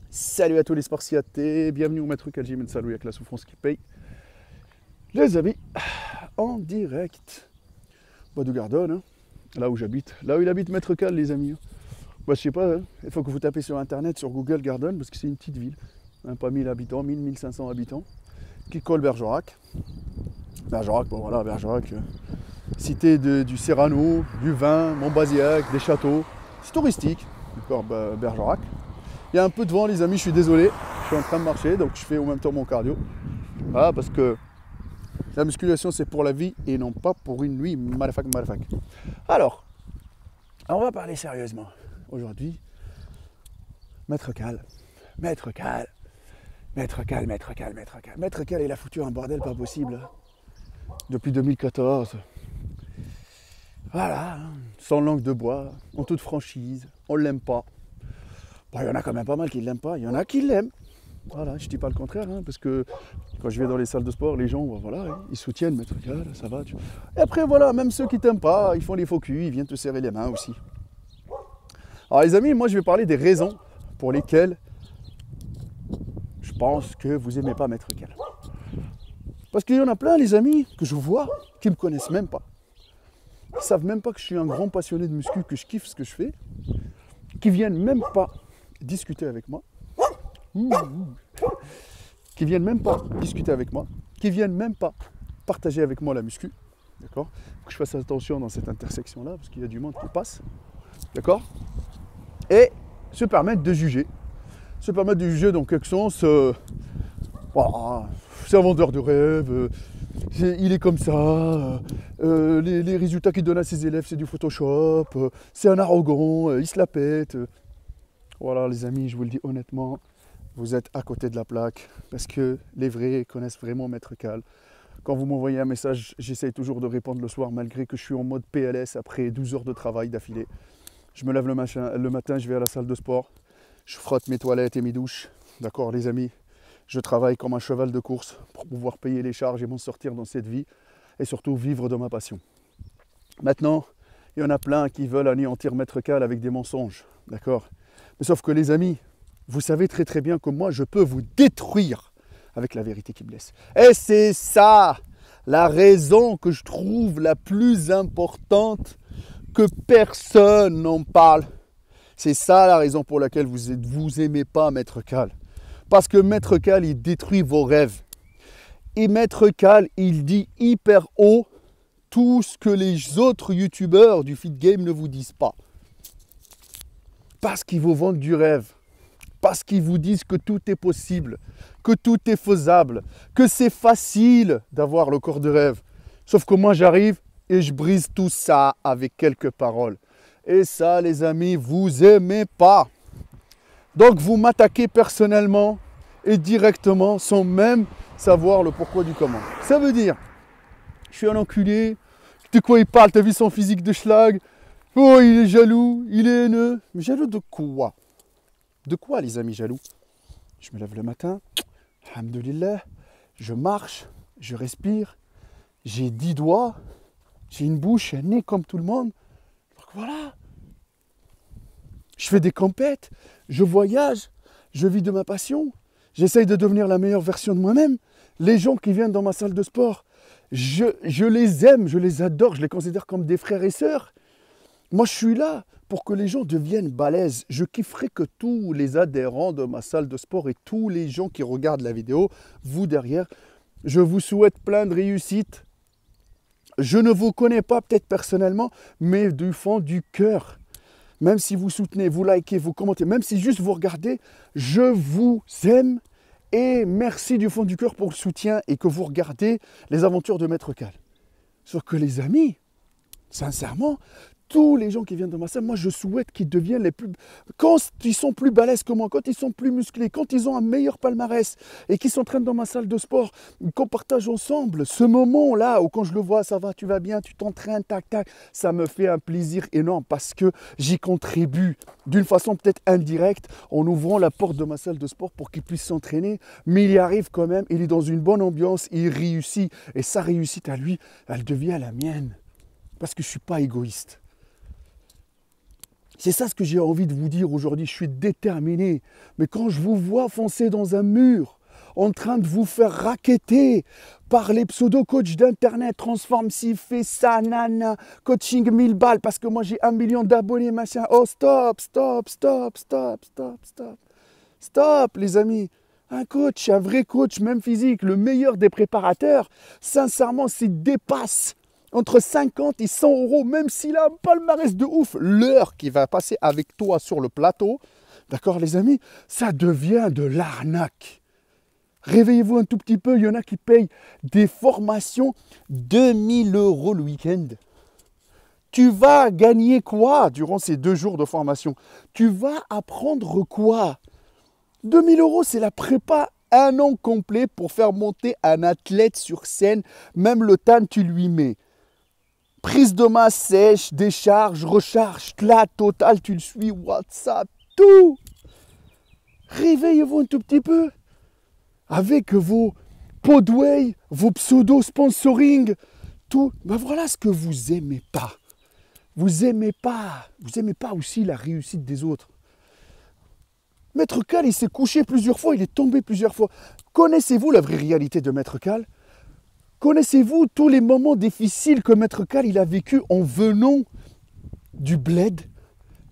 Salut à tous les spartiatés, bienvenue au Maître Kaljim et salut avec la souffrance qui paye. Les amis, en direct de Gardone, hein, là où j'habite, là où il habite Maître Cal, les amis. Je sais pas, hein, il faut que vous tapez sur internet, sur Google Gardone, parce que c'est une petite ville, hein, pas 1000 habitants, 1000, 1500 habitants, qui colle Bergerac. Bergerac, bon voilà, Bergerac, cité du Serrano, du vin, Montbazillac, des châteaux, c'est touristique, d'accord, Bergerac. Il y a un peu de vent les amis, je suis désolé, je suis en train de marcher, donc je fais en même temps mon cardio. Voilà, parce que la musculation c'est pour la vie et non pas pour une nuit, malafak. Alors, on va parler sérieusement. Aujourd'hui, Maître Cal, Maître Cal, Maître Cal, Maître Cal, Maître Cal. Maître Cal, il a foutu un bordel pas possible. Depuis 2014. Voilà, sans langue de bois, en toute franchise, on l'aime pas. Bon, il y en a quand même pas mal qui ne l'aiment pas, il y en a qui l'aiment. Voilà, je ne dis pas le contraire, hein, parce que quand je vais dans les salles de sport, les gens, voilà, ils soutiennent Maître Cal, ça va. Et après, voilà, même ceux qui ne t'aiment pas, ils font les faux culs, ils viennent te serrer les mains aussi. Alors les amis, moi je vais parler des raisons pour lesquelles je pense que vous n'aimez pas Maître Cal. Parce qu'il y en a plein, les amis, que je vois, qui ne me connaissent même pas. Ils ne savent même pas que je suis un grand passionné de muscu, que je kiffe ce que je fais, qui viennent même pas discuter avec moi. Qui viennent même pas discuter avec moi, qui viennent même pas partager avec moi la muscu, d'accord. Faut que je fasse attention dans cette intersection-là, parce qu'il y a du monde qui passe, d'accord. Et se permettre de juger. Se permettre de juger dans quelque sens, voilà, c'est un vendeur de rêve, il est comme ça, les résultats qu'il donne à ses élèves, c'est du Photoshop, c'est un arrogant, il se la pète. Voilà les amis, je vous le dis honnêtement, vous êtes à côté de la plaque, parce que les vrais connaissent vraiment Maître Cal. Quand vous m'envoyez un message, j'essaye toujours de répondre le soir, malgré que je suis en mode PLS après 12 heures de travail d'affilée. Je me lève le matin, je vais à la salle de sport, je frotte mes toilettes et mes douches. D'accord les amis, je travaille comme un cheval de course pour pouvoir payer les charges et m'en sortir dans cette vie, et surtout vivre de ma passion. Maintenant, il y en a plein qui veulent anéantir Maître Cal avec des mensonges, d'accord. Mais sauf que les amis, vous savez très très bien que moi je peux vous détruire avec la vérité qui blesse. Et c'est ça la raison que je trouve la plus importante, que personne n'en parle. C'est ça la raison pour laquelle vous aimez pas Maître Cal. Parce que Maître Cal, il détruit vos rêves. Et Maître Cal, il dit hyper haut tout ce que les autres youtubeurs du Fit Game ne vous disent pas. Parce qu'ils vous vendent du rêve. Parce qu'ils vous disent que tout est possible, que tout est faisable, que c'est facile d'avoir le corps de rêve. Sauf que moi j'arrive et je brise tout ça avec quelques paroles. Et ça les amis, vous aimez pas. Donc vous m'attaquez personnellement et directement sans même savoir le pourquoi du comment. Ça veut dire, je suis un enculé, de quoi il parle, t'as vu son physique de schlag, oh il est jaloux, il est haineux. Mais jaloux de quoi? De quoi les amis jaloux? Je me lève le matin, alhamdoulilah, je marche, je respire, j'ai 10 doigts, j'ai une bouche, un nez comme tout le monde. Donc voilà. Je fais des compètes, je voyage, je vis de ma passion, j'essaye de devenir la meilleure version de moi-même. Les gens qui viennent dans ma salle de sport, je les aime, je les adore, je les considère comme des frères et sœurs. Moi je suis là pour que les gens deviennent balèzes. Je kifferais que tous les adhérents de ma salle de sport et tous les gens qui regardent la vidéo, vous derrière, je vous souhaite plein de réussite. Je ne vous connais pas peut-être personnellement, mais du fond du cœur. Même si vous soutenez, vous likez, vous commentez, même si juste vous regardez, je vous aime et merci du fond du cœur pour le soutien et que vous regardez les aventures de Maître Cal. Sauf que les amis, sincèrement, tous les gens qui viennent dans ma salle, moi je souhaite qu'ils deviennent les plus... Quand ils sont plus balèzes que moi, quand ils sont plus musclés, quand ils ont un meilleur palmarès et qu'ils s'entraînent dans ma salle de sport, qu'on partage ensemble ce moment-là où quand je le vois, ça va, tu vas bien, tu t'entraînes, tac, tac, ça me fait un plaisir énorme parce que j'y contribue d'une façon peut-être indirecte en ouvrant la porte de ma salle de sport pour qu'ils puissent s'entraîner, mais il y arrive quand même, il est dans une bonne ambiance, il réussit et sa réussite à lui, elle devient la mienne parce que je ne suis pas égoïste. C'est ça ce que j'ai envie de vous dire aujourd'hui. Je suis déterminé. Mais quand je vous vois foncer dans un mur, en train de vous faire racketter par les pseudo-coachs d'internet, transforme ci, fais ça, nana, coaching 1000 balles parce que moi j'ai 1 million d'abonnés, machin. Oh stop, stop, stop, stop, stop, stop. Stop les amis. Un coach, un vrai coach, même physique, le meilleur des préparateurs, sincèrement, s'il dépasse entre 50 et 100 euros, même s'il a un palmarès de ouf, l'heure qu'il va passer avec toi sur le plateau, d'accord les amis, ça devient de l'arnaque. Réveillez-vous un tout petit peu, il y en a qui payent des formations 2000 euros le week-end. Tu vas gagner quoi durant ces 2 jours de formation? Tu vas apprendre quoi? 2000 euros, c'est la prépa 1 an complet pour faire monter un athlète sur scène. Même le tan, tu lui mets. Prise de main sèche, décharge, recharge, la totale, tu le suis, WhatsApp, tout. Réveillez-vous un tout petit peu. Avec vos podway, vos pseudo-sponsoring, tout. Ben voilà ce que vous aimez pas. Vous aimez pas aussi la réussite des autres. Maître Cal, il s'est couché plusieurs fois, il est tombé plusieurs fois. Connaissez-vous la vraie réalité de Maître Cal? Connaissez-vous tous les moments difficiles que Maître Cal il a vécu en venant du bled?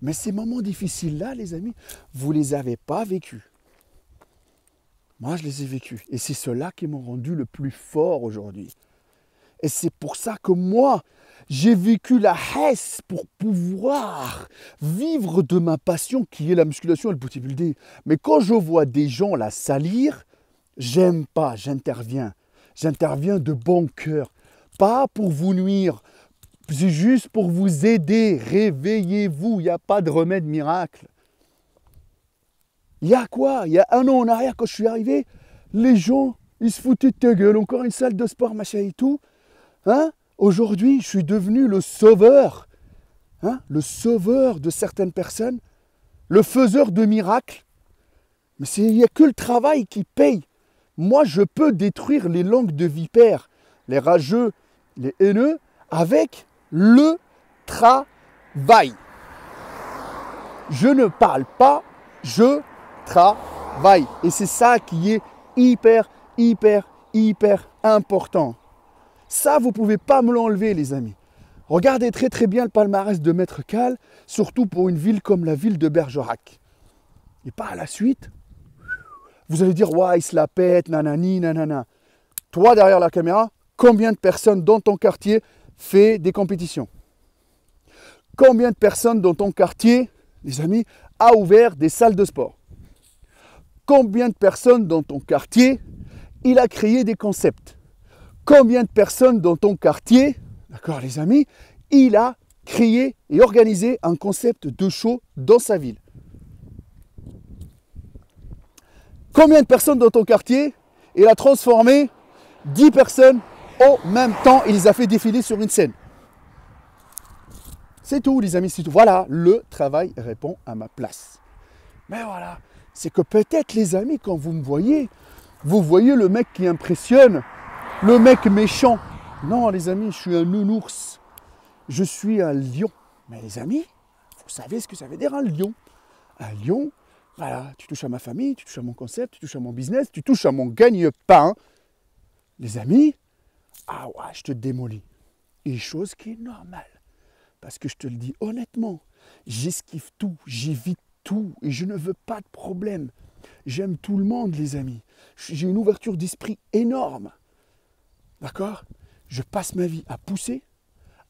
Mais ces moments difficiles-là, les amis, vous ne les avez pas vécus. Moi, je les ai vécus. Et c'est ceux-là qui m'ont rendu le plus fort aujourd'hui. Et c'est pour ça que moi, j'ai vécu la hesse pour pouvoir vivre de ma passion qui est la musculation et le bodybuilding. Mais quand je vois des gens la salir, j'aime pas, j'interviens. J'interviens de bon cœur. Pas pour vous nuire, c'est juste pour vous aider. Réveillez-vous, il n'y a pas de remède miracle. Il y a quoi? Il y a 1 an en arrière, quand je suis arrivé, les gens, ils se foutaient de ta gueule. Encore une salle de sport, machin et tout. Hein? Aujourd'hui, je suis devenu le sauveur. Hein? Le sauveur de certaines personnes. Le faiseur de miracles. Mais il n'y a que le travail qui paye. Moi, je peux détruire les langues de vipères, les rageux, les haineux, avec le travail. Je ne parle pas, je travaille. Et c'est ça qui est hyper, hyper, hyper important. Ça, vous ne pouvez pas me l'enlever, les amis. Regardez très très bien le palmarès de Maître Cal, surtout pour une ville comme la ville de Bergerac. Et pas à la suite, vous allez dire, ouais, il se la pète, nanani, nanana. Toi, derrière la caméra, combien de personnes dans ton quartier fait des compétitions? Combien de personnes dans ton quartier, les amis, a ouvert des salles de sport? Combien de personnes dans ton quartier, il a créé des concepts? Combien de personnes dans ton quartier, d'accord les amis, il a créé et organisé un concept de show dans sa ville? Combien de personnes dans ton quartier, il a transformé 10 personnes en même temps, il les a fait défiler sur une scène? C'est tout les amis, c'est tout. Voilà, le travail répond à ma place. Mais voilà, c'est que peut-être les amis, quand vous me voyez, vous voyez le mec qui impressionne, le mec méchant. Non les amis, je suis un nounours. Je suis un lion. Mais les amis, vous savez ce que ça veut dire un lion. Un lion, voilà, tu touches à ma famille, tu touches à mon concept, tu touches à mon business, tu touches à mon gagne-pain. Les amis, ah ouais, je te démolis. Et chose qui est normale. Parce que je te le dis honnêtement, j'esquive tout, j'évite tout et je ne veux pas de problème. J'aime tout le monde, les amis. J'ai une ouverture d'esprit énorme. D'accord? Je passe ma vie à pousser,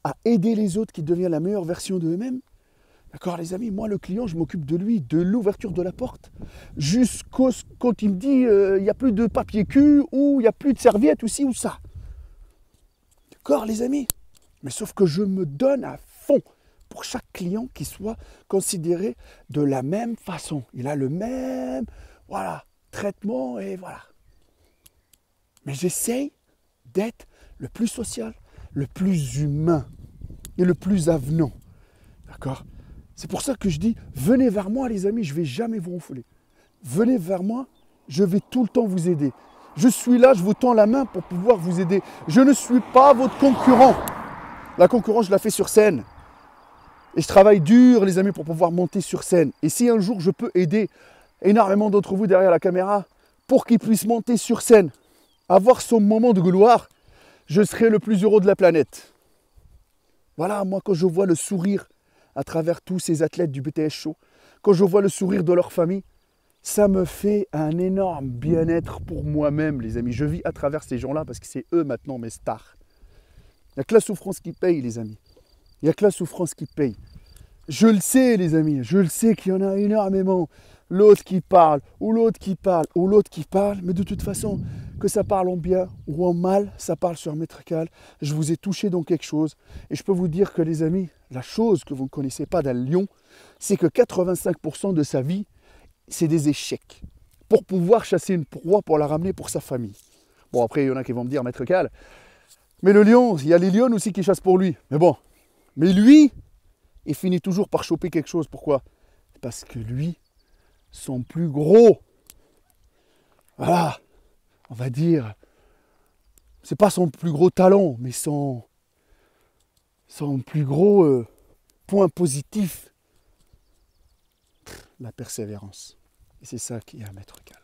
à aider les autres qui deviennent la meilleure version d'eux-mêmes. D'accord, les amis? Moi, le client, je m'occupe de lui, de l'ouverture de la porte, jusqu'au quand il me dit il n'y a plus de papier cul ou il n'y a plus de serviette ou ci ou ça. D'accord, les amis? Mais sauf que je me donne à fond pour chaque client qui soit considéré de la même façon. Il a le même traitement et voilà. Mais j'essaye d'être le plus social, le plus humain et le plus avenant. D'accord? C'est pour ça que je dis, venez vers moi les amis, je ne vais jamais vous renfouler. Venez vers moi, je vais tout le temps vous aider. Je suis là, je vous tends la main pour pouvoir vous aider. Je ne suis pas votre concurrent. La concurrence, je la fais sur scène. Et je travaille dur, les amis, pour pouvoir monter sur scène. Et si un jour je peux aider énormément d'entre vous derrière la caméra pour qu'ils puissent monter sur scène, avoir son moment de gloire, je serai le plus heureux de la planète. Voilà, moi, quand je vois le sourire à travers tous ces athlètes du BTS Show, quand je vois le sourire de leur famille, ça me fait un énorme bien-être pour moi-même, les amis. Je vis à travers ces gens-là parce que c'est eux maintenant mes stars. Il n'y a que la souffrance qui paye, les amis. Il n'y a que la souffrance qui paye. Je le sais, les amis, je le sais qu'il y en a énormément. L'autre qui parle, ou l'autre qui parle, ou l'autre qui parle. Mais de toute façon, que ça parle en bien ou en mal, ça parle sur Maître Cal. Je vous ai touché dans quelque chose. Et je peux vous dire que, les amis, la chose que vous ne connaissez pas d'un lion, c'est que 85% de sa vie, c'est des échecs. Pour pouvoir chasser une proie, pour la ramener pour sa famille. Bon, après, il y en a qui vont me dire, Maître Cal, mais le lion, il y a les lions aussi qui chassent pour lui. Mais bon, mais lui, il finit toujours par choper quelque chose. Pourquoi? Parce que lui, son plus gros, voilà, on va dire, c'est pas son plus gros talent, mais son plus gros point positif, la persévérance. Et c'est ça qui est à Maître Cal.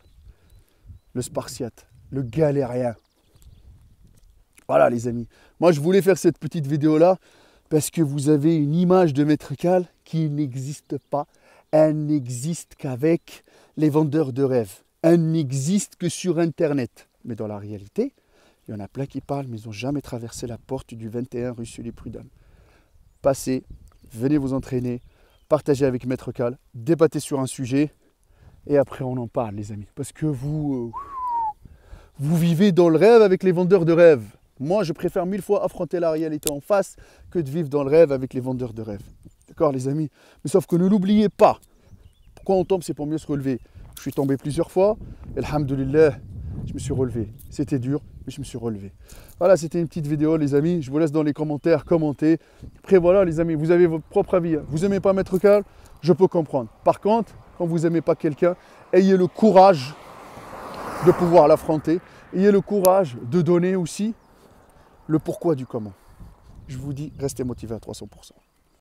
Le Spartiate, le galérien. Voilà, les amis. Moi, je voulais faire cette petite vidéo-là parce que vous avez une image de Maître Cal qui n'existe pas. Elle n'existe qu'avec les vendeurs de rêves. Elle n'existe que sur Internet. Mais dans la réalité, il y en a plein qui parlent, mais ils n'ont jamais traversé la porte du 21 rue Sully-Prud'homme. Passez, venez vous entraîner, partagez avec Maître Cal, débattez sur un sujet, et après on en parle, les amis. Parce que vous vivez dans le rêve avec les vendeurs de rêves. Moi, je préfère 1000 fois affronter la réalité en face que de vivre dans le rêve avec les vendeurs de rêves. D'accord, les amis? Mais sauf que ne l'oubliez pas. Pourquoi on tombe, c'est pour mieux se relever. Je suis tombé plusieurs fois. Et alhamdoulilah, je me suis relevé. C'était dur, mais je me suis relevé. Voilà, c'était une petite vidéo, les amis. Je vous laisse dans les commentaires, commenter. Après, voilà, les amis, vous avez votre propre avis. Vous n'aimez pas Maître Cal, je peux comprendre. Par contre, quand vous n'aimez pas quelqu'un, ayez le courage de pouvoir l'affronter. Ayez le courage de donner aussi le pourquoi du comment. Je vous dis, restez motivés à 300%.